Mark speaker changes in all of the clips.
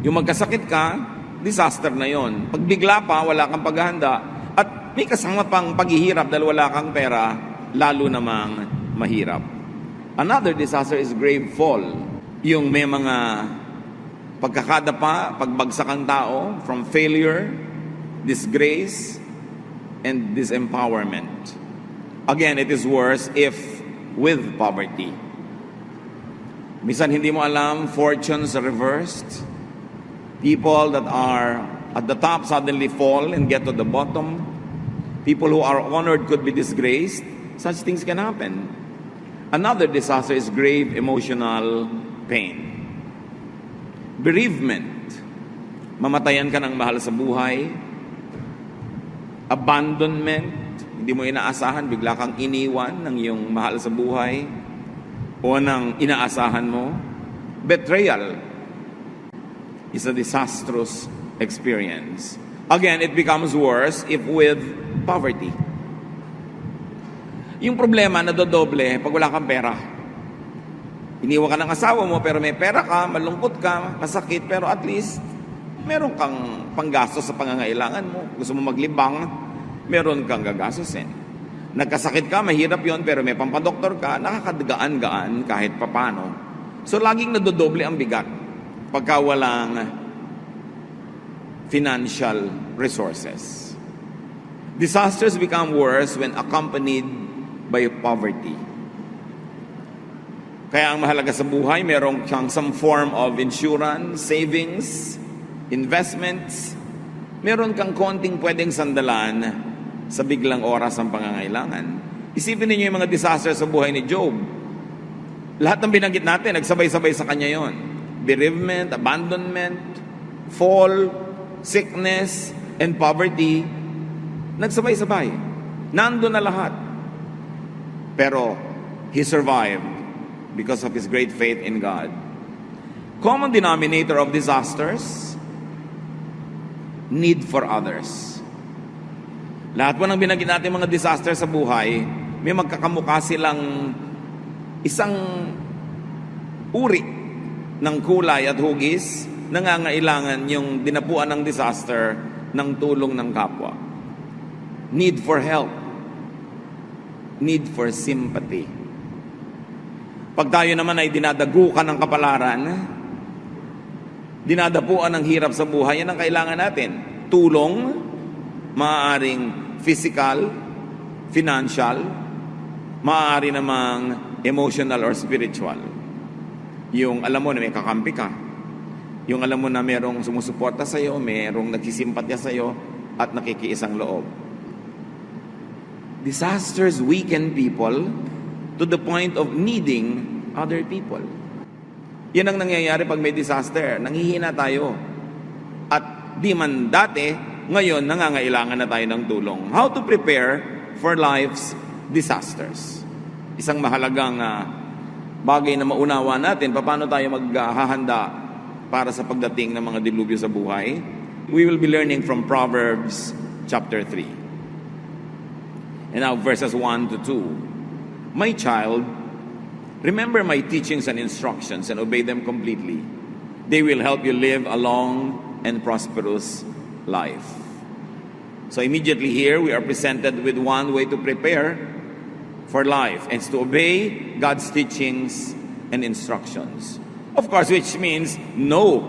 Speaker 1: Yung magkasakit ka, disaster na yon. Pag bigla pa, wala kang paghahanda, at may kasama pang paghihirap dahil wala kang pera, lalo namang mahirap. Another disaster is grave fall. Yung may mga pagkakadapa, pagbagsak ang tao from failure, disgrace, and disempowerment. Again, it is worse if with poverty. Minsan hindi mo alam, fortunes are reversed. People that are at the top suddenly fall and get to the bottom. People who are honored could be disgraced. Such things can happen. Another disaster is grave emotional pain. Bereavement. Mamatayan ka ng mahal sa buhay. Abandonment. Hindi mo inaasahan, bigla kang iniwan ng iyong mahal sa buhay o ng inaasahan mo. Betrayal is a disastrous experience. Again, it becomes worse if with poverty. Yung problema, nadodoble pag wala kang pera. Iniwan ka ng asawa mo, pero may pera ka, malungkot ka, masakit, pero at least meron kang panggastos sa pangangailangan mo. Gusto mo maglibang, meron kang gagastusin. Nagkasakit ka, mahirap yon, pero may pampadoktor ka, nakakadagaan-gaan kahit papano. So, laging nadodoble ang bigat pagka walang financial resources. Disasters become worse when accompanied by poverty. Kaya ang mahalaga sa buhay, merong siyang some form of insurance, savings, investments. Meron kang konting pwedeng sandalan sa biglang oras ng pangangailangan. Isipin niyo yung mga disaster sa buhay ni Job. Lahat ng binanggit natin, nagsabay-sabay sa kanya yon. Bereavement, abandonment, fall, sickness, and poverty. Nagsabay-sabay. Nandun na lahat. Pero he survived because of his great faith in God. Common denominator of disasters, need for others. Lahat po ng binanggit natin mga disaster sa buhay, may magkakamukha silang isang uri ng kulay at hugis, nangangailangan yung dinapuan ng disaster ng tulong ng kapwa. Need for help. Need for sympathy. Pag tayo naman ay dinadagukan ng kapalaran, dinadapuan ng hirap sa buhay, yan ang kailangan natin. Tulong, maaaring physical, financial, maaari namang emotional or spiritual. Yung alam mo na may kakampi ka. Yung alam mo na merong sumusuporta sa'yo, merong nagsisimpatya sa'yo, at nakikiisang loob. Disasters weaken people to the point of needing other people. Yan ang nangyayari pag may disaster. Nanghihina tayo. At di man dati, ngayon nangangailangan na tayo ng tulong. How to prepare for life's disasters. Isang mahalagang bagay na maunawa natin, paano tayo maghahanda para sa pagdating ng mga dilubyo sa buhay. We will be learning from Proverbs chapter 3. And now verses 1 to 2. My child, remember my teachings and instructions and obey them completely. They will help you live a long and prosperous life. So immediately here, we are presented with one way to prepare for life, and it's to obey God's teachings and instructions. Of course, which means know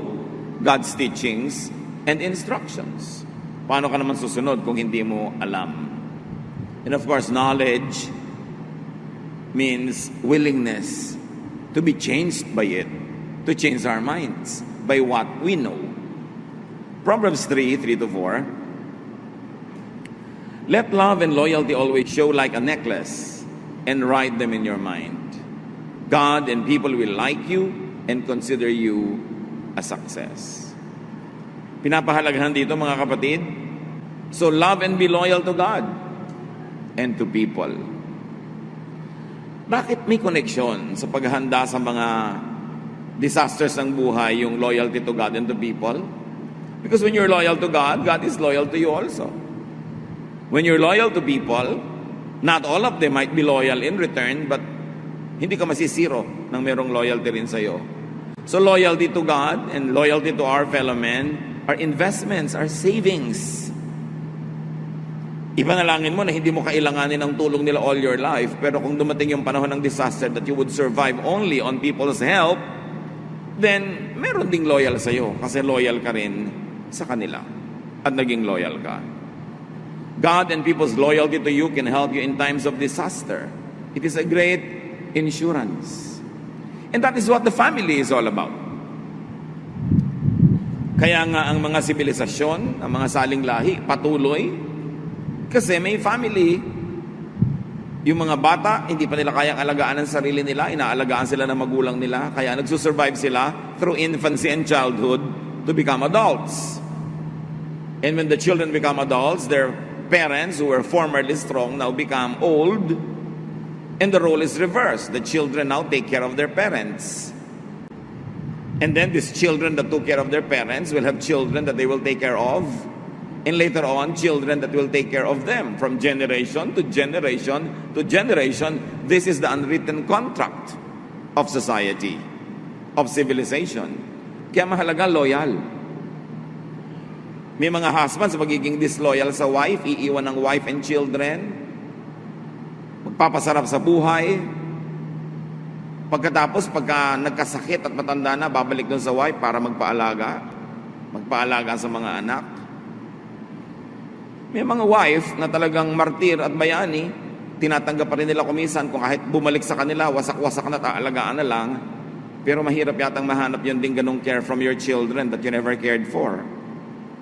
Speaker 1: God's teachings and instructions. Paano ka naman susunod kung hindi mo alam? And of course, knowledge means willingness to be changed by it, to change our minds by what we know. Proverbs 3:3-4. Let love and loyalty always show like a necklace and write them in your mind. God and people will like you and consider you a success. Pinapahalagahan dito mga kapatid. So love and be loyal to God and to people. Bakit may connection sa paghahanda sa mga disasters ng buhay, yung loyalty to God and to people? Because when you're loyal to God, God is loyal to you also. When you're loyal to people, not all of them might be loyal in return, but hindi ka masisiro nang merong loyalty rin sa'yo. So loyalty to God and loyalty to our fellow men are investments, are savings. Ipanalangin mo na hindi mo kailanganin ang tulong nila all your life, pero kung dumating yung panahon ng disaster that you would survive only on people's help, then meron ding loyal sa'yo kasi loyal ka rin sa kanila at naging loyal ka. God and people's loyalty to you can help you in times of disaster. It is a great insurance. And that is what the family is all about. Kaya nga ang mga sibilisasyon, ang mga saling lahi, patuloy. Kasi may family. Yung mga bata, hindi pa nila kayang alagaan ang sarili nila, inaalagaan sila ng magulang nila, kaya nagsusurvive sila through infancy and childhood to become adults. And when the children become adults, their parents who were formerly strong now become old. And the role is reversed. The children now take care of their parents. And then these children that took care of their parents will have children that they will take care of. And later on, children that will take care of them. From generation to generation to generation, this is the unwritten contract of society, of civilization. Kaya mahalaga loyal. May mga husbands magiging disloyal sa wife, iiwan ng wife and children, magpapasarap sa buhay. Pagkatapos, pagka nagkasakit at matanda na, babalik doon sa wife para magpaalaga sa mga anak. May mga wife na talagang martir at bayani, tinatanggap pa rin nila kumisan kung kahit bumalik sa kanila, wasak-wasak na, taalagaan na lang. Pero mahirap yatang mahanap yun din ganong care from your children that you never cared for.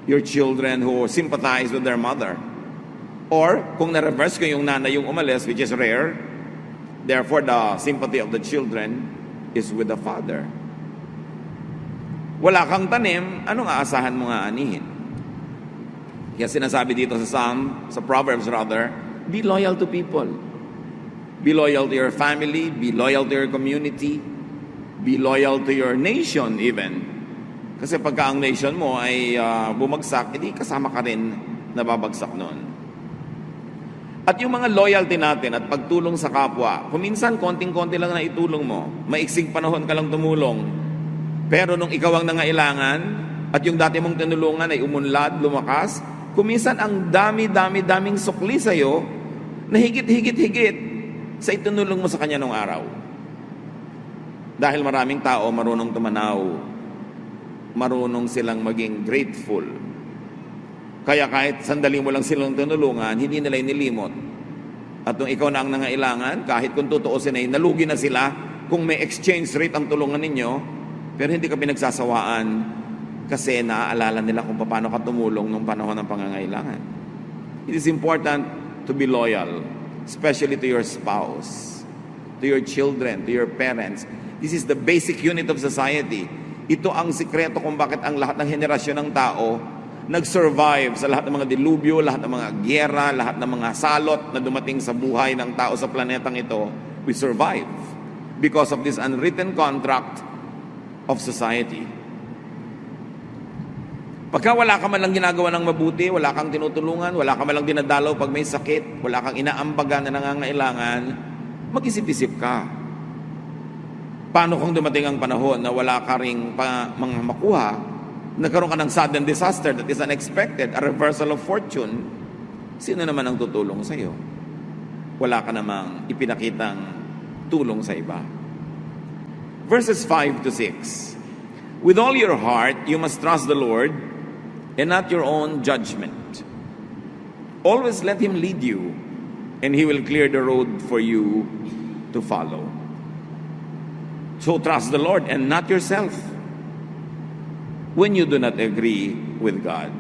Speaker 1: Your children who sympathize with their mother. Or, kung na-reverse ko yung nanay yung umalis, which is rare, therefore the sympathy of the children is with the father. Wala kang tanim, anong aasahan mo nga anihin? Kaya sinasabi dito sa Proverbs rather, be loyal to people. Be loyal to your family, be loyal to your community, be loyal to your nation even. Kasi pagka ang nation mo ay bumagsak, edi kasama ka rin nababagsak noon. At yung mga loyalty natin at pagtulong sa kapwa, kuminsan konting-konti lang na itulong mo, maiksing panahon ka lang tumulong, pero nung ikaw ang nangailangan at yung dati mong tinulungan ay umunlad, lumakas, kuminsan ang daming sukli sa'yo na higit sa itinulong mo sa kanya nung araw. Dahil maraming tao marunong tumanaw, marunong silang maging grateful. Kaya kahit sandali mo lang silang tinulungan, hindi nila inilimot. At nung ikaw na ang nangailangan, kahit kung tutuusin ay nalugi na sila, kung may exchange rate ang tulungan ninyo, pero hindi ka pinagsasawaan kasi naaalala nila kung paano ka tumulong nung panahon ng pangangailangan. It is important to be loyal, especially to your spouse, to your children, to your parents. This is the basic unit of society. Ito ang sikreto kung bakit ang lahat ng henerasyon ng tao nag-survive sa lahat ng mga dilubyo, lahat ng mga gyera, lahat ng mga salot na dumating sa buhay ng tao sa planetang ito. We survive because of this unwritten contract of society. Pagka wala ka man lang ginagawa ng mabuti, wala kang tinutulungan, wala ka man lang dinadalaw pag may sakit, wala kang inaambagan na nangangailangan, mag-isip-isip ka. Paano kung dumating ang panahon na wala ka ring mga makuha, nagkaroon ka ng sudden disaster that is unexpected, a reversal of fortune, sino naman ang tutulong sa iyo? Wala ka namang ipinakitang tulong sa iba. Verses 5 to 6. With all your heart, you must trust the Lord and not your own judgment. Always let Him lead you, and He will clear the road for you to follow. So trust the Lord and not yourself when you do not agree with God.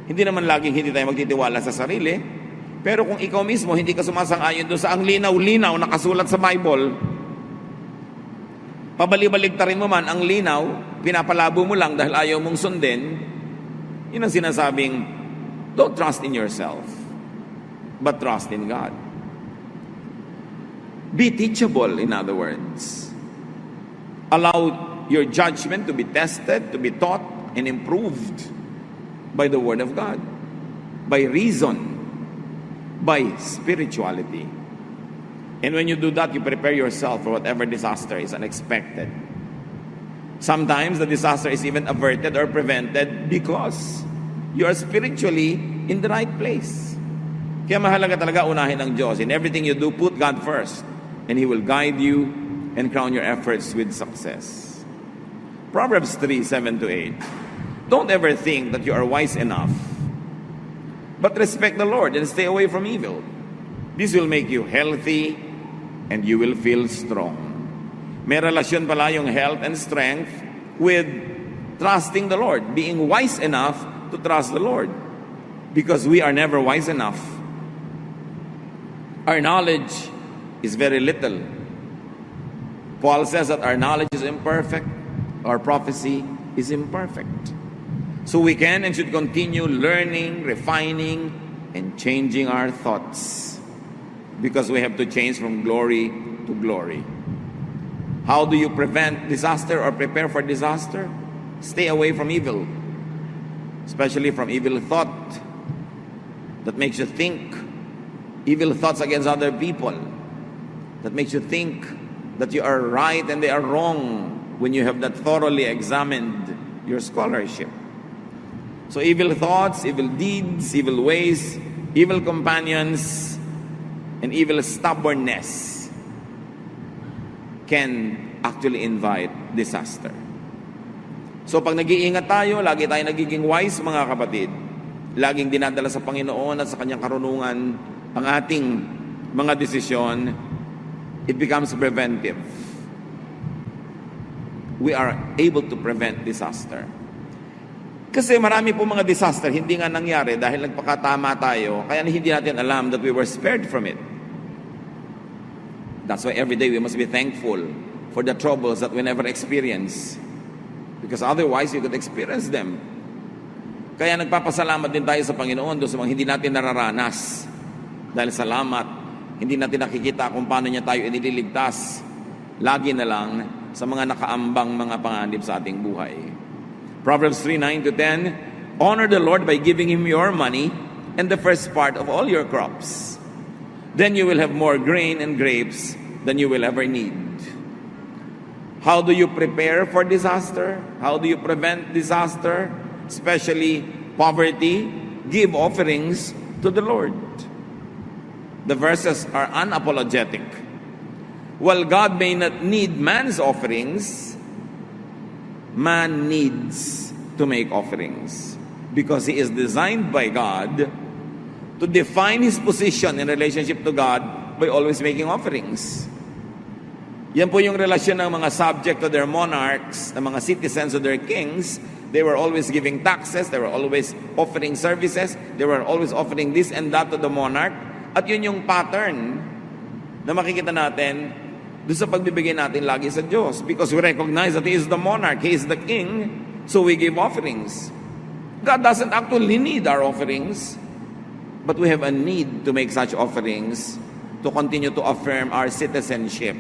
Speaker 1: Hindi naman laging hindi tayo magtitiwala sa sarili, pero kung ikaw mismo hindi ka sumasang-ayon doon sa ang linaw-linaw na kasulat sa Bible, pabali-baligtarin mo man ang linaw, pinapalabo mo lang dahil ayaw mong sundin, yun ang sinasabing, don't trust in yourself, but trust in God. Be teachable, in other words. Allow your judgment to be tested, to be taught, and improved by the Word of God, by reason, by spirituality. And when you do that, you prepare yourself for whatever disaster is unexpected. Sometimes the disaster is even averted or prevented because you are spiritually in the right place. Kaya mahalaga talaga unahin ang Diyos. In everything you do, put God first, and He will guide you and crown your efforts with success. Proverbs 3:7-8. Don't ever think that you are wise enough, but respect the Lord and stay away from evil. This will make you healthy and you will feel strong. May relasyon pala yung health and strength with trusting the Lord, being wise enough to trust the Lord, because we are never wise enough. Our knowledge is very little. Paul says that our knowledge is imperfect, our prophecy is imperfect. So we can and should continue learning, refining, and changing our thoughts, because we have to change from glory to glory. How do you prevent disaster or prepare for disaster? Stay away from evil, especially from evil thought that makes you think, evil thoughts against other people, that makes you think that you are right and they are wrong when you have not thoroughly examined your scholarship. So evil thoughts, evil deeds, evil ways, evil companions, and evil stubbornness can actually invite disaster. So pag nag-iingat tayo, lagi tayo nagiging wise, mga kapatid, laging dinadala sa Panginoon at sa Kanyang karunungan ang ating mga desisyon, it becomes preventive. We are able to prevent disaster. Kasi marami po mga disaster, hindi nga nangyari dahil nagpakatama tayo, kaya hindi natin alam that we were spared from it. That's why every day we must be thankful for the troubles that we never experience, because otherwise we could experience them. Kaya nagpapasalamat din tayo sa Panginoon doon sa mga hindi natin nararanas. Dahil salamat, hindi natin nakikita kung paano niya tayo iniligtas. Lagi na lang sa mga nakaambang mga panganib sa ating buhay. Proverbs 3:9-10, honor the Lord by giving Him your money and the first part of all your crops. Then you will have more grain and grapes than you will ever need. How do you prepare for disaster? How do you prevent disaster? Especially poverty. Give offerings to the Lord. The verses are unapologetic. While God may not need man's offerings, man needs to make offerings, because he is designed by God to define his position in relationship to God by always making offerings. Yan po yung relasyon ng mga subject to their monarchs, ng mga citizens to their kings. They were always giving taxes, they were always offering services, they were always offering this and that to the monarch. At yun yung pattern na makikita natin doon sa pagbibigay natin lagi sa Diyos, because we recognize that He is the monarch, He is the king, so we give offerings. God doesn't actually need our offerings, but we have a need to make such offerings to continue to affirm our citizenship,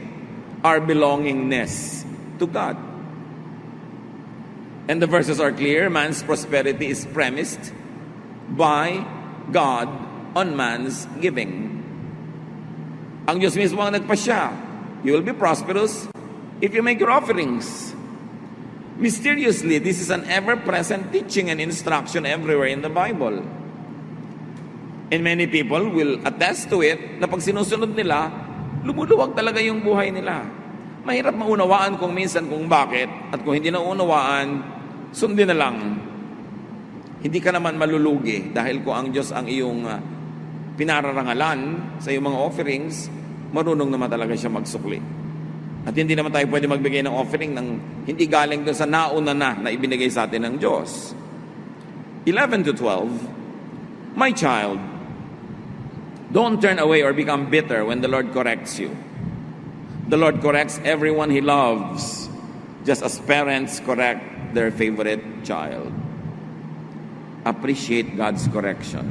Speaker 1: our belongingness to God. And the verses are clear. Man's prosperity is premised by God on man's giving. Ang Diyos mismo ang nagpasya. You will be prosperous if you make your offerings. Mysteriously, this is an ever-present teaching and instruction everywhere in the Bible. And many people will attest to it na pag sinusunod nila, lumuluwag talaga yung buhay nila. Mahirap maunawaan kung minsan kung bakit, at kung hindi na unawaan, sundin na lang. Hindi ka naman malulugi dahil kung ang Diyos ang iyong pinararangalan sa iyong mga offerings, marunong naman talaga siya magsukli. At hindi naman tayo pwede magbigay ng offering ng hindi galing doon sa nauna na ibinigay sa atin ng Diyos. 11-12, my child, don't turn away or become bitter when the Lord corrects you. The Lord corrects everyone He loves, just as parents correct their favorite child. Appreciate God's correction.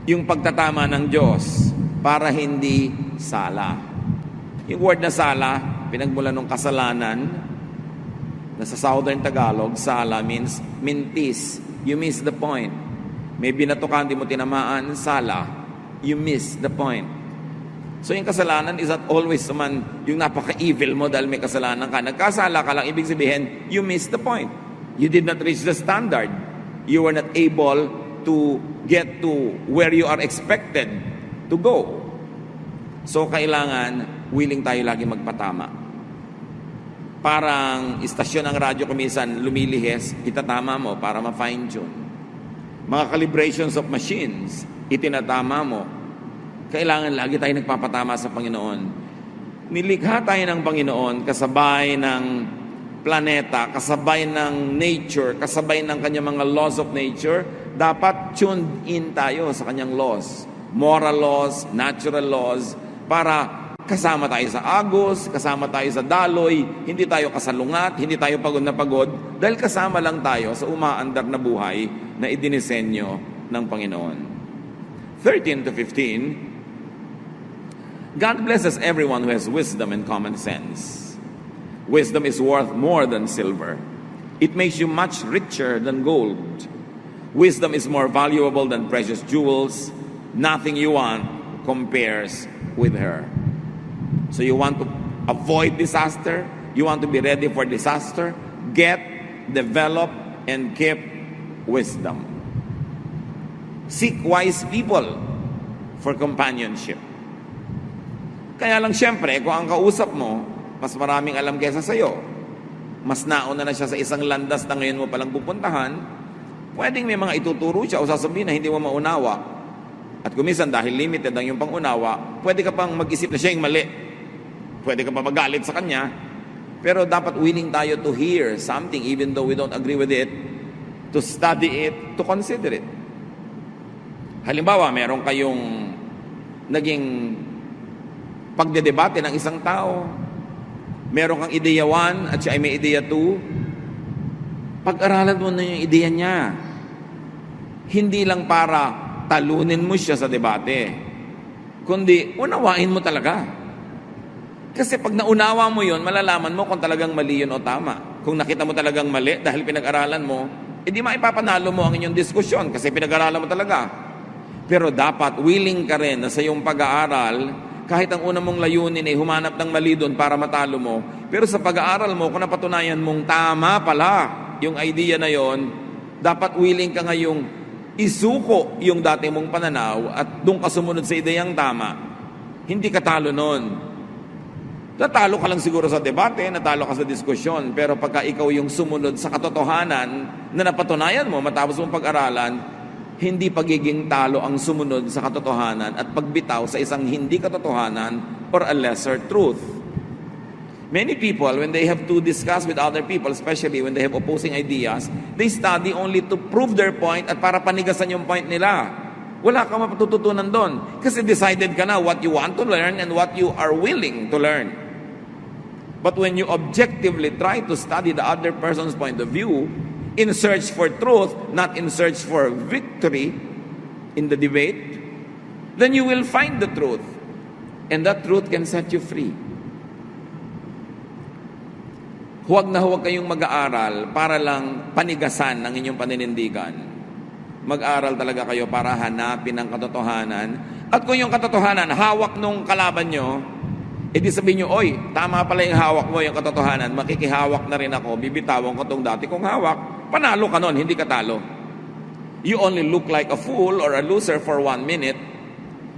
Speaker 1: Yung pagtatama ng Diyos para hindi sala. Yung word na sala, pinagmula ng kasalanan, na sa Southern Tagalog, sala means mintis. You miss the point. May binato ka, hindi mo tinamaan, sala. You miss the point. So yung kasalanan is not always naman yung napaka-evil mo dahil may kasalanan ka. Nagkasala ka lang, ibig sabihin, you missed the point. You did not reach the standard. You were not able to get to where you are expected to go. So kailangan, willing tayo lagi magpatama. Parang istasyon ng radyo kumisan lumilihis, itatama mo para ma-fine tune. Mga calibrations of machines, itinatama mo. Kailangan lagi tayo nagpapatama sa Panginoon. Nilikha tayo ng Panginoon kasabay ng planeta, kasabay ng nature, kasabay ng kanyang mga laws of nature. Dapat tuned in tayo sa kanyang laws. Moral laws, natural laws, para kasama tayo sa agos, kasama tayo sa daloy, hindi tayo kasalungat, hindi tayo pagod na pagod, dahil kasama lang tayo sa umaandar na buhay na idinisenyo ng Panginoon. 13 to 15, God blesses everyone who has wisdom and common sense. Wisdom is worth more than silver. It makes you much richer than gold. Wisdom is more valuable than precious jewels. Nothing you want compares with her. So you want to avoid disaster? You want to be ready for disaster? Get, develop, and keep wisdom. Seek wise people for companionship. Kaya lang siyempre, kung ang kausap mo, mas maraming alam kaysa sa'yo, mas nauna na siya sa isang landas na ngayon mo palang pupuntahan, pwedeng may mga ituturo siya o sasabihin na hindi mo maunawa. At kumisan dahil limited ang iyong pangunawa, pwede ka pang mag-isip na siya yung mali. Pwede ka pa magalit sa kanya. Pero dapat willing tayo to hear something even though we don't agree with it, to study it, to consider it. Halimbawa, meron kayong naging pagdedebate ng isang tao. Meron kang ideya 1 at siya ay may ideya 2. Pag-aralan mo na yung ideya niya. Hindi lang para talunin mo siya sa debate, kundi unawain mo talaga. Kasi pag naunawa mo yon, malalaman mo kung talagang mali yun o tama. Kung nakita mo talagang mali dahil pinag-aralan mo, edi maipapanalo mo ang inyong diskusyon kasi pinag-aralan mo talaga. Pero dapat willing ka rin na sa iyong pag-aaral, kahit ang una mong layunin ay humanap ng mali doon para matalo mo, pero sa pag-aaral mo, kung napatunayan mong tama pala yung idea na yon, dapat willing ka ngayong isuko yung dati mong pananaw at doon ka sumunod sa ideyang tama. Hindi ka talo nun. Natalo ka lang siguro sa debate, natalo ka sa diskusyon, pero pagka ikaw yung sumunod sa katotohanan na napatunayan mo matapos mong pag-aralan, hindi pagiging talo ang sumunod sa katotohanan at pagbitaw sa isang hindi katotohanan or a lesser truth. Many people, when they have to discuss with other people, especially when they have opposing ideas, they study only to prove their point at para panigasan yung point nila. Wala kang matututunan doon. Kasi decided ka na what you want to learn and what you are willing to learn. But when you objectively try to study the other person's point of view, in search for truth, not in search for victory in the debate, then you will find the truth. And that truth can set you free. Huwag na huwag kayong mag-aaral para lang panigasan ng inyong paninindigan. Mag-aaral talaga kayo para hanapin ang katotohanan. At kung yung katotohanan, hawak nung kalaban nyo, edi sabihin nyo, oy, tama pala yung hawak mo, yung katotohanan, makikihawak na rin ako, bibitawan ko tong dati kong hawak, panalo ka nun, hindi ka talo. You only look like a fool or a loser for 1 minute,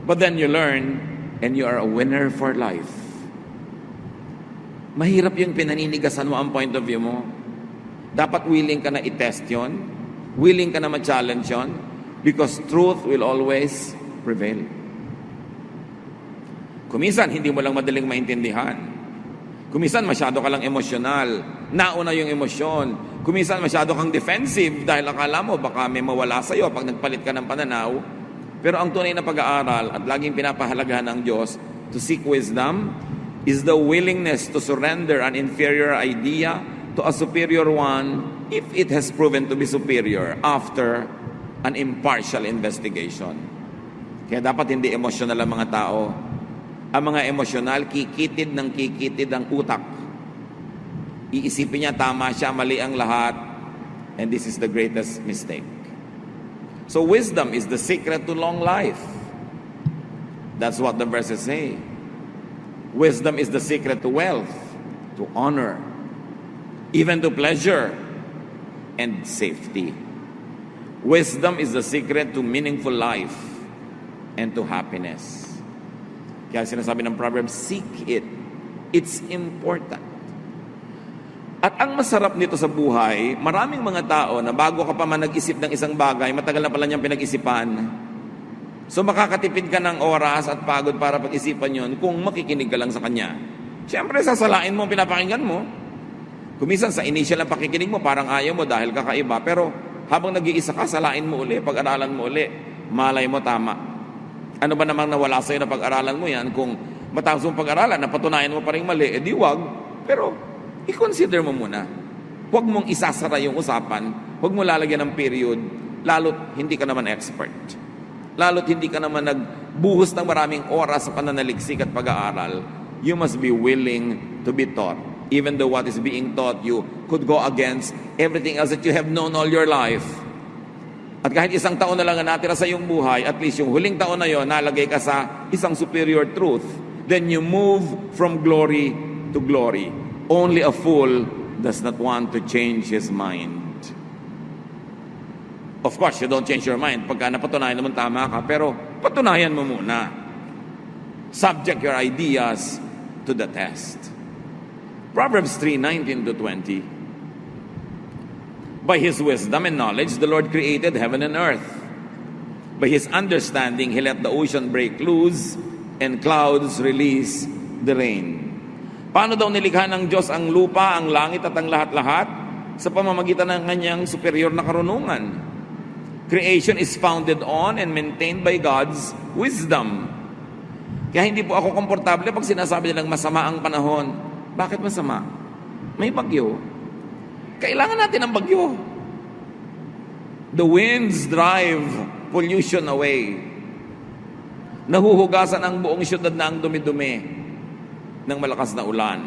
Speaker 1: but then you learn, and you are a winner for life. Mahirap yung pinaninigasan mo ang point of view mo. Dapat willing ka na i-test yun. Willing ka na ma-challenge yun. Because truth will always prevail. Kuminsan, hindi mo lang madaling maintindihan. Kuminsan, masyado ka lang emosyonal. Nauna yung emosyon. Kuminsan, masyado kang defensive dahil akala mo baka may mawala sa'yo pag nagpalit ka ng pananaw. Pero ang tunay na pag-aaral at laging pinapahalagahan ng Diyos to seek wisdom is the willingness to surrender an inferior idea to a superior one if it has proven to be superior after an impartial investigation. Kaya dapat hindi emosyonal ang mga tao. Ang mga emosyonal, kikitid ng kikitid ang utak. Iisipin niya tama siya, mali ang lahat. And this is the greatest mistake. So wisdom is the secret to long life. That's what the verses say. Wisdom is the secret to wealth, to honor, even to pleasure and safety. Wisdom is the secret to meaningful life and to happiness. Kaya sinasabi ng Proverbs, seek it. It's important. At ang masarap nito sa buhay, maraming mga tao na bago ka pa man nag-isip ng isang bagay, matagal na pala niyang pinag-isipan. So makakatipid ka ng oras at pagod para pag-isipan yon kung makikinig ka lang sa kanya. Siyempre, sasalain mo ang pinapakinggan mo. Kumisan sa initial na pakikinig mo, parang ayaw mo dahil kakaiba. Pero habang nag-iisa ka, salain mo uli, pag-aralan mo uli. Malay mo tama. Ano ba namang nawala sa'yo na pag-aralan mo yan? Kung matapos mong pag-aralan, napatunayan mo pa rin mali, edi wag. Pero i-consider mo muna. Huwag mong isasara yung usapan. Huwag mo lalagyan ng period. Lalo't hindi ka naman expert. Lalo't hindi ka naman nagbuhos ng maraming oras sa pananaliksik at pag-aaral. You must be willing to be taught. Even though what is being taught you could go against everything else that you have known all your life. At kahit isang taon na lang ang natira sa iyong buhay, at least yung huling taon na yon, nalagay ka sa isang superior truth. Then you move from glory to glory. Only a fool does not want to change his mind. Of course, you don't change your mind pagka napatunayan naman tama ka, pero patunayan mo muna. Subject your ideas to the test. Proverbs 3:19-20. By His wisdom and knowledge, the Lord created heaven and earth. By His understanding, He let the ocean break loose and clouds release the rain. Paano daw nilikha ng Diyos ang lupa, ang langit at ang lahat-lahat? Sa pamamagitan ng kanyang superior na karunungan. Creation is founded on and maintained by God's wisdom. Kaya hindi po ako komportable pag sinasabi nilang masama ang panahon. Bakit masama? May bagyo. Kailangan natin ng bagyo. The winds drive pollution away. Nahuhugasan ang buong syudad na ang dumi-dumi ng malakas na ulan.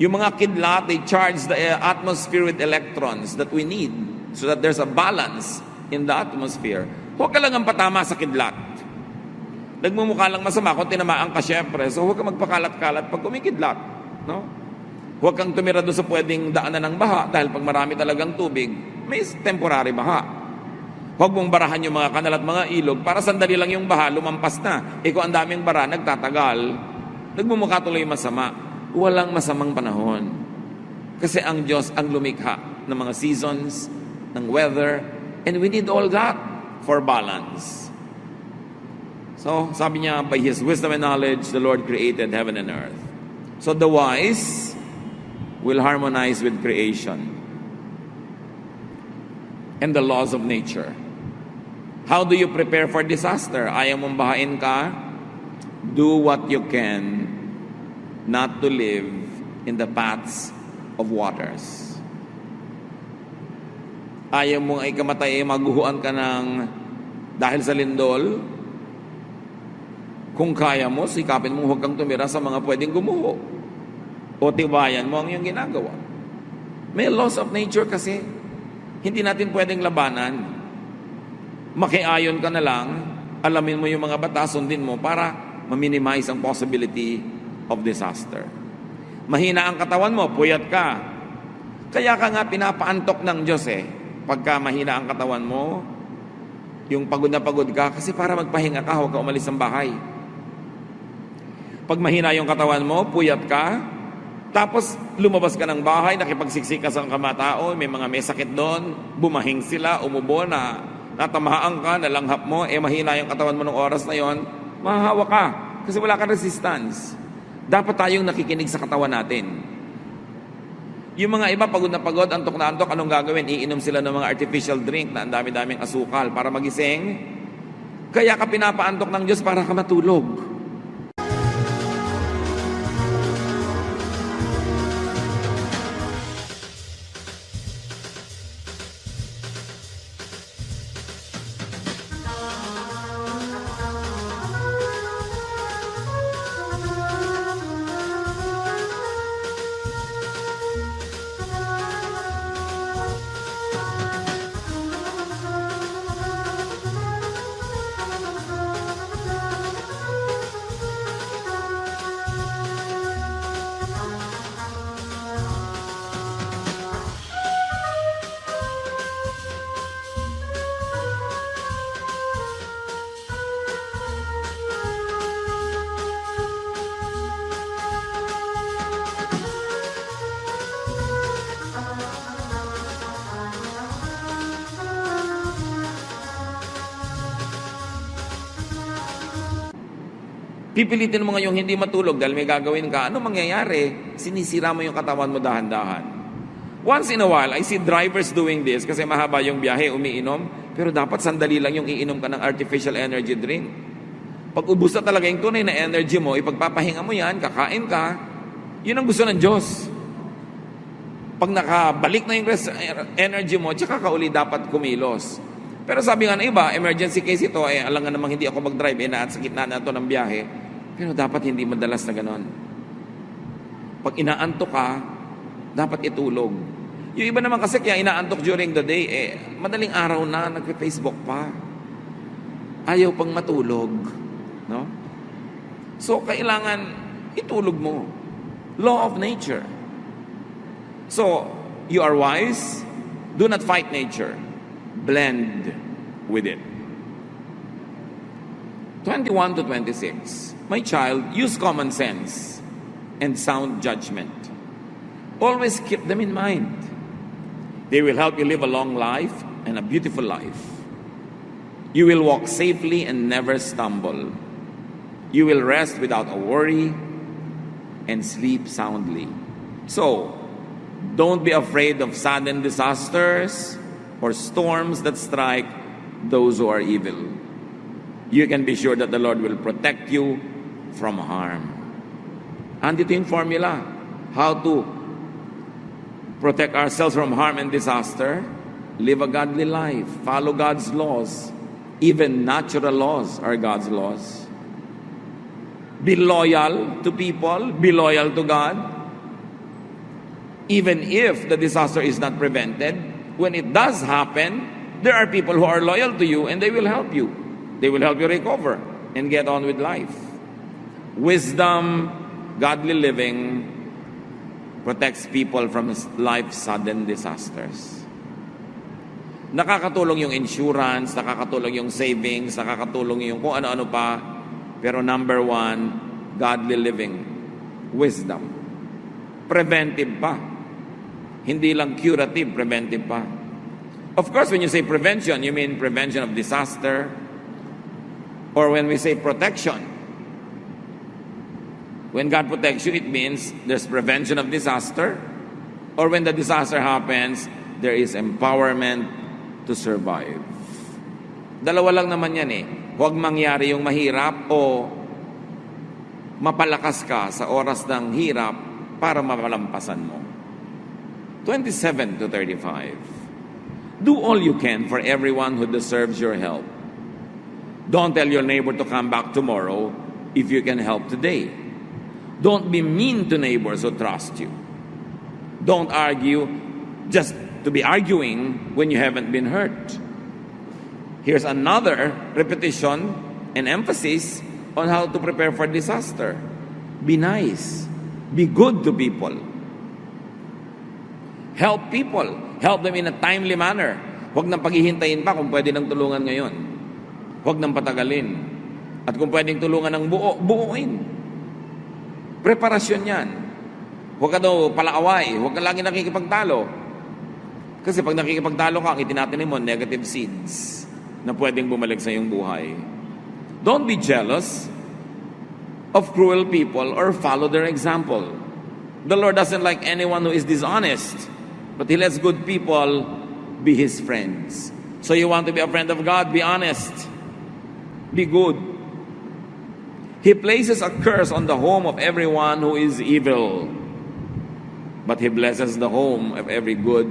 Speaker 1: Yung mga kidlat, they charge the atmosphere with electrons that we need so that there's a balance in the atmosphere. Huwag ka lang ang patama sa kidlat. Nagmumukha lang masama kung tinamaan ka syempre. So huwag ka magpakalat-kalat pag kumikidlat. No? Huwag kang tumira doon sa pwedeng daanan ng baha dahil pag marami talagang tubig, may temporary baha. Huwag mong barahan yung mga kanal at mga ilog para sandali lang yung baha, lumampas na. Kung ang daming bara, nagtatagal, nagmumukha tuloy masama. Walang masamang panahon. Kasi ang Diyos ang lumikha ng mga seasons, ng weather, and we need all that for balance. So, sabi niya, by His wisdom and knowledge, the Lord created heaven and earth. So, the wise will harmonize with creation and the laws of nature. How do you prepare for disaster? Ayaw mong bahain ka? Do what you can not to live in the paths of waters. Ayaw mong ay kamatay, maguhuan ka ng dahil sa lindol. Kung kaya mo, sikapin mong huwag kang tumira sa mga pwedeng gumuho. O tibayan mo ang iyong ginagawa. May laws of nature kasi. Hindi natin pwedeng labanan. Makiayon ka na lang, alamin mo yung mga batas, sundin mo para ma-minimize ang possibility of disaster. Mahina ang katawan mo, puyat ka. Kaya ka nga pinapaantok ng Diyos Pagka mahina ang katawan mo, yung pagod na pagod ka, kasi para magpahinga ka, huwag ka umalis ng bahay. Pag mahina yung katawan mo, puyat ka, tapos lumabas ka ng bahay, nakipagsiksik ka sa kamatao, may mga may sakit doon, bumahing sila, umubo na, natamaan ka, nalanghap mo, mahina yung katawan mo ng oras na yon, mahahawa ka, kasi wala kang resistance. Dapat tayong nakikinig sa katawan natin. Yung mga iba, pagod na pagod, antok na antok, anong gagawin? Iinom sila ng mga artificial drink na ang dami-daming asukal para magising. Kaya ka pinapaantok ng Diyos para ka matulog. Pipilitin mo ngayong hindi matulog dahil may gagawin ka. Ano mangyayari? Sinisira mo yung katawan mo dahan-dahan. Once in a while, I see drivers doing this kasi mahaba yung biyahe, umiinom. Pero dapat sandali lang yung iinom ka ng artificial energy drink. Pag ubus na talaga yung tunay na energy mo, ipagpapahinga mo yan, kakain ka, yun ang gusto ng Diyos. Pag nakabalik na yung energy mo, tsaka ka uli dapat kumilos. Pero sabi nga ng iba, emergency case ito, alam nga namang hindi ako mag-drive, at sa gitna na ito ng biyahe. Pero dapat hindi madalas na ganon. Pag inaantok ka, dapat itulog. Yung iba naman kasi kaya inaantok during the day, madaling araw na, nagpe-Facebook pa. Ayaw pang matulog. No? So, kailangan itulog mo. Law of nature. So, you are wise, do not fight nature. Blend with it. 21 to 26. My child, use common sense and sound judgment. Always keep them in mind. They will help you live a long life and a beautiful life. You will walk safely and never stumble. You will rest without a worry and sleep soundly. So, don't be afraid of sudden disasters or storms that strike those who are evil. You can be sure that the Lord will protect you from harm. Andito yung formula. How to protect ourselves from harm and disaster. Live a godly life. Follow God's laws. Even natural laws are God's laws. Be loyal to people. Be loyal to God. Even if the disaster is not prevented, when it does happen, there are people who are loyal to you and they will help you. They will help you recover and get on with life. Wisdom, godly living, protects people from life's sudden disasters. Nakakatulong yung insurance, nakakatulong yung savings, nakakatulong yung kung ano-ano pa. Pero number one, godly living, wisdom. Preventive pa. Hindi lang curative, preventive pa. Of course, when you say prevention, you mean prevention of disaster. Or when we say protection, when God protects you, it means there's prevention of disaster. Or when the disaster happens, there is empowerment to survive. Dalawa lang naman yan eh. Huwag mangyari yung mahirap o mapalakas ka sa oras ng hirap para mapalampasan mo. 27 to 35. Do all you can for everyone who deserves your help. Don't tell your neighbor to come back tomorrow if you can help today. Don't be mean to neighbors who trust you. Don't argue just to be arguing when you haven't been hurt. Here's another repetition and emphasis on how to prepare for disaster. Be nice. Be good to people. Help people. Help them in a timely manner. Huwag nang paghihintayin pa kung pwede nang tulungan ngayon. Huwag nang patagalin. At kung pwedeng tulungan ng buuin. Preparasyon yan. Huwag ka daw palaaway. Huwag ka lagi nakikipagtalo. Kasi pag nakikipagtalo ka, ang itinatanim mo, negative seeds na pwedeng bumalik sa iyong buhay. Don't be jealous of cruel people or follow their example. The Lord doesn't like anyone who is dishonest, but He lets good people be His friends. So you want to be a friend of God? Be honest. Be good. He places a curse on the home of everyone who is evil, but He blesses the home of every good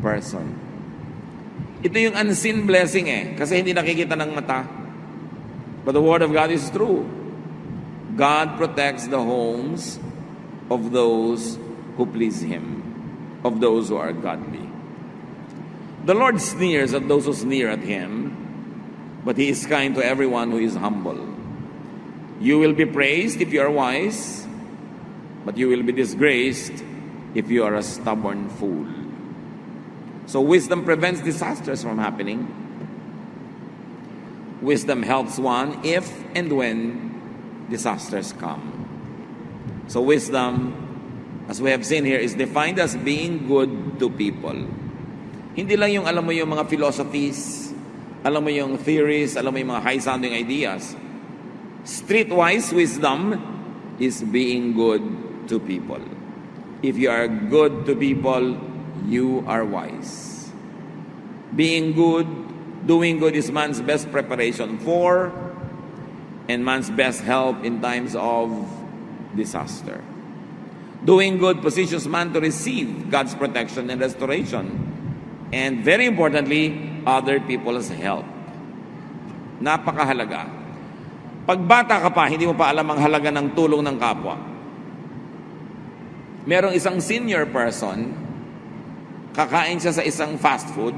Speaker 1: person. Ito yung unseen blessing kasi hindi nakikita ng mata. But the Word of God is true. God protects the homes of those who please Him, of those who are godly. The Lord sneers at those who sneer at Him, but He is kind to everyone who is humble. You will be praised if you are wise, but you will be disgraced if you are a stubborn fool. So wisdom prevents disasters from happening. Wisdom helps one if and when disasters come. So wisdom, as we have seen here, is defined as being good to people. Hindi lang yung alam mo yung mga philosophies, alam mo yung theories, alam mo yung mga high-sounding ideas. Streetwise wisdom is being good to people. If you are good to people, you are wise. Being good, doing good is man's best preparation for and man's best help in times of disaster. Doing good positions man to receive God's protection and restoration. And very importantly, other people's help. Napakahalaga. Pag bata ka pa, hindi mo pa alam ang halaga ng tulong ng kapwa. Merong isang senior person, kakain siya sa isang fast food,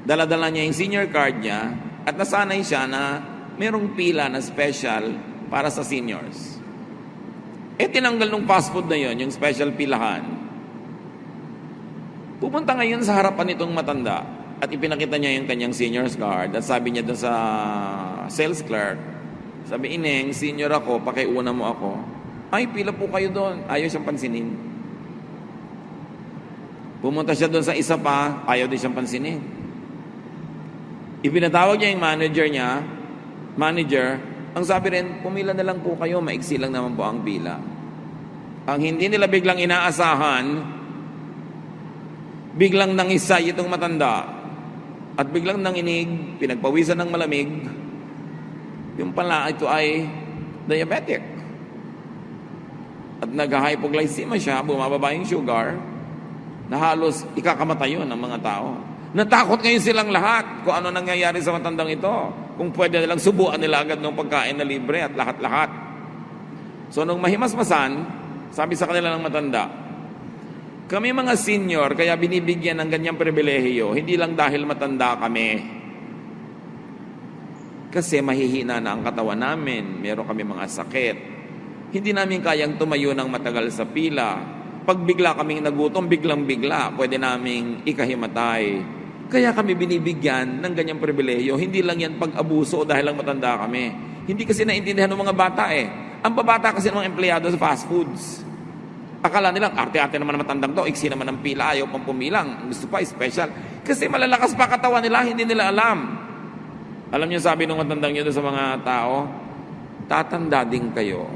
Speaker 1: dala-dala niya yung senior card niya, at nasanay siya na merong pila na special para sa seniors. Tinanggal nung fast food na yon, yung special pilahan. Pupunta ngayon sa harapan nitong matanda at ipinakita niya yung kanyang senior's card at sabi niya doon sa sales clerk, sabi, "Ineng, senior ako, pakiuna mo ako." "Ay, pila po kayo doon." Ayaw siyang pansinin. Pumunta siya doon sa isa pa, ayaw din siyang pansinin. Ipinatawag niya yung manager, ang sabi rin, "Pumila na lang po kayo, maiksi lang naman po ang pila." Ang hindi nila biglang inaasahan, biglang nangisay itong matanda at biglang nanginig, pinagpawisan ng malamig, yung pala ito ay diabetic. At nag-hypoglycemia siya, bumababa yung sugar, na halos ikakamatay yun ng mga tao. Natakot ngayon silang lahat kung ano nangyayari sa matandang ito. Kung pwede nilang subuan nila agad ng pagkain na libre at lahat-lahat. So nung mahimasmasan, sabi sa kanila ng matanda, "Kami mga senior, kaya binibigyan ng ganyang pribilehiyo, hindi lang dahil matanda kami. Kasi mahihina na ang katawan namin, meron kami mga sakit. Hindi namin kayang tumayo ng matagal sa pila. Pag bigla kaming nagutom, biglang-bigla, pwede naming ikahimatay. Kaya kami binibigyan ng ganyang pribilehiyo. Hindi lang yan pag-abuso dahil lang matanda kami." Hindi kasi naintindihan ng mga bata Ang babata kasi ng mga empleyado sa fast foods. Akala nilang, arte-arte naman ang matandang to, iksi naman ang pila, ayaw pang pumilang, gusto pa, special. Kasi malalakas pa katawan nila, hindi nila alam. Alam niyo, sabi ng matandang yun sa mga tao, tatanda din kayo,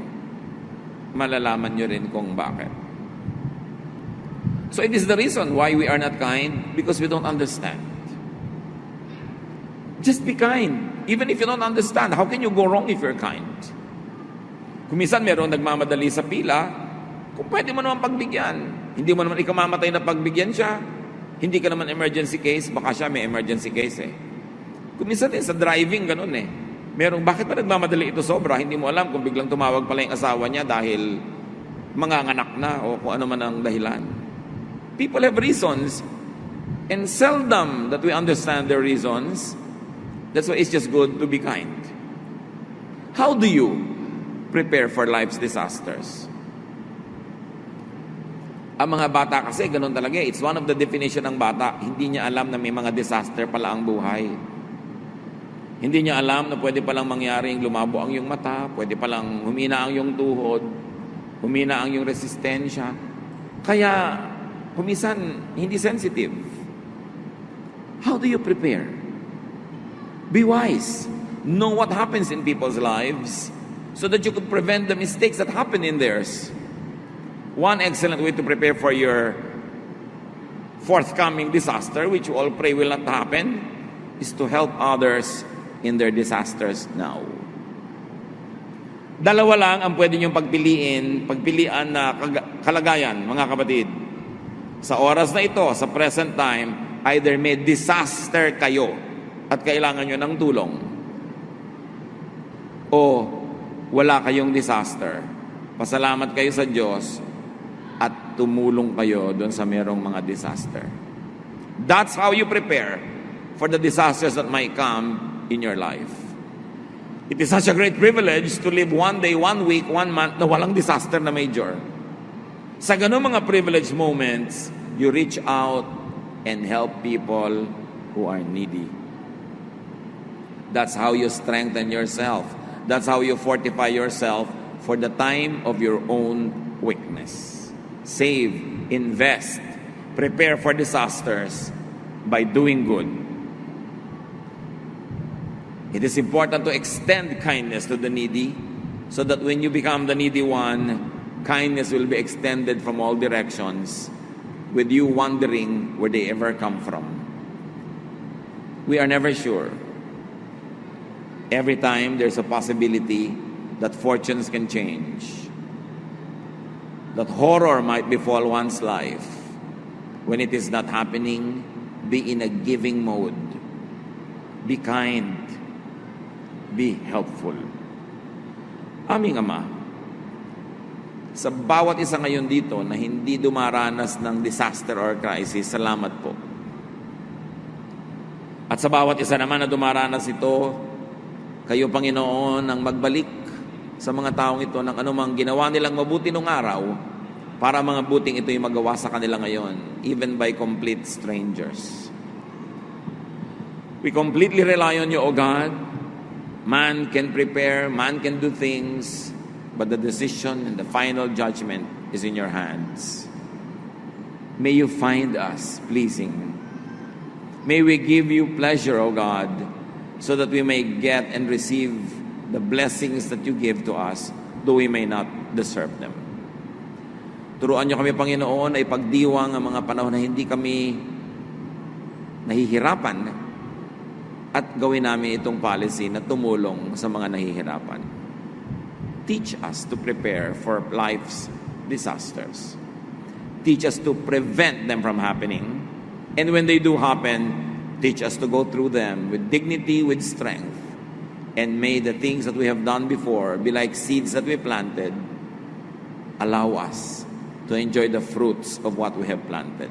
Speaker 1: malalaman niyo rin kung bakit. So it is the reason why we are not kind, because we don't understand. Just be kind. Even if you don't understand, how can you go wrong if you're kind? Kung minsan meron nagmamadali sa pila, kung pwede mo naman pagbigyan. Hindi mo naman ikamamatay na pagbigyan siya. Hindi ka naman emergency case, baka siya may emergency case Kung minsan din sa driving, ganun Merong, bakit ba nagmamadali ito sobra? Hindi mo alam kung biglang tumawag pala yung asawa niya dahil manganganak na o kung ano man ang dahilan. People have reasons, and seldom that we understand their reasons. That's why it's just good to be kind. How do you prepare for life's disasters? Ang mga bata kasi, ganun talaga. It's one of the definition ng bata. Hindi niya alam na may mga disaster pala ang buhay. Hindi niya alam na pwede palang mangyari yung lumabo ang iyong mata, pwede palang humina ang iyong tuhod, humina ang iyong resistensya. Kaya, humisan, hindi sensitive. How do you prepare? Be wise. Know what happens in people's lives so that you could prevent the mistakes that happen in theirs. One excellent way to prepare for your forthcoming disaster, which we all pray will not happen, is to help others in their disasters now. Dalawa lang ang pwede niyong pagpilian na kalagayan, mga kapatid. Sa oras na ito, sa present time, either may disaster kayo at kailangan nyo ng tulong, o wala kayong disaster. Pasalamat kayo sa Diyos at tumulong kayo doon sa merong mga disaster. That's how you prepare for the disasters that might come in your life. It is such a great privilege to live one day, 1 week, 1 month na walang disaster na major. Sa ganun mga privileged moments, you reach out and help people who are needy. That's how you strengthen yourself. That's how you fortify yourself for the time of your own weakness. Save, invest, prepare for disasters by doing good. It is important to extend kindness to the needy so that when you become the needy one, kindness will be extended from all directions with you wondering where they ever come from. We are never sure. Every time there's a possibility that fortunes can change, that horror might befall one's life. When it is not happening, be in a giving mode. Be kind. Be helpful. Aming Ama, sa bawat isa ngayon dito na hindi dumaranas ng disaster or crisis, salamat po. At sa bawat isa naman na dumaranas ito, kayo, Panginoon, ang magbalik sa mga taong ito ng anumang ginawa nilang mabuti nung araw para mga buting ito'y magawa sa kanila ngayon, even by complete strangers. We completely rely on you, O God. Man can prepare, man can do things, but the decision and the final judgment is in your hands. May you find us pleasing. May we give you pleasure, O God, so that we may get and receive the blessings that you give to us, though we may not deserve them. Turuan niyo kami, Panginoon, ay pagdiwang ang mga panahon na hindi kami nahihirapan at gawin namin itong policy na tumulong sa mga nahihirapan. Teach us to prepare for life's disasters. Teach us to prevent them from happening. And when they do happen, teach us to go through them with dignity, with strength. And may the things that we have done before be like seeds that we planted. Allow us to enjoy the fruits of what we have planted.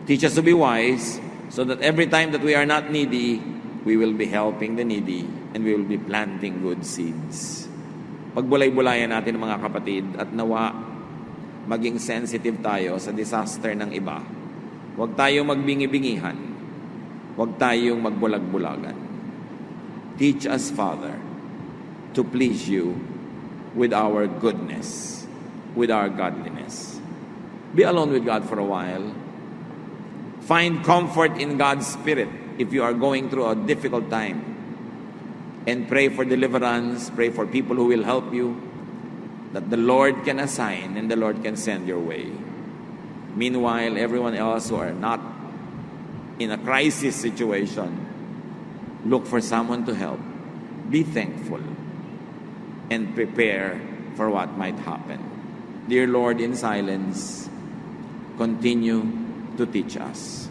Speaker 1: Teach us to be wise so that every time that we are not needy, we will be helping the needy and we will be planting good seeds. Pagbulay-bulayan natin mga kapatid at nawa maging sensitive tayo sa disaster ng iba. Huwag tayong magbingi-bingihan. Huwag tayong magbulag-bulagan. Teach us, Father, to please you with our goodness, with our godliness. Be alone with God for a while. Find comfort in God's Spirit if you are going through a difficult time. And pray for deliverance, pray for people who will help you, that the Lord can assign and the Lord can send your way. Meanwhile, everyone else who are not in a crisis situation, look for someone to help. Be thankful and prepare for what might happen. Dear Lord, in silence, continue to teach us.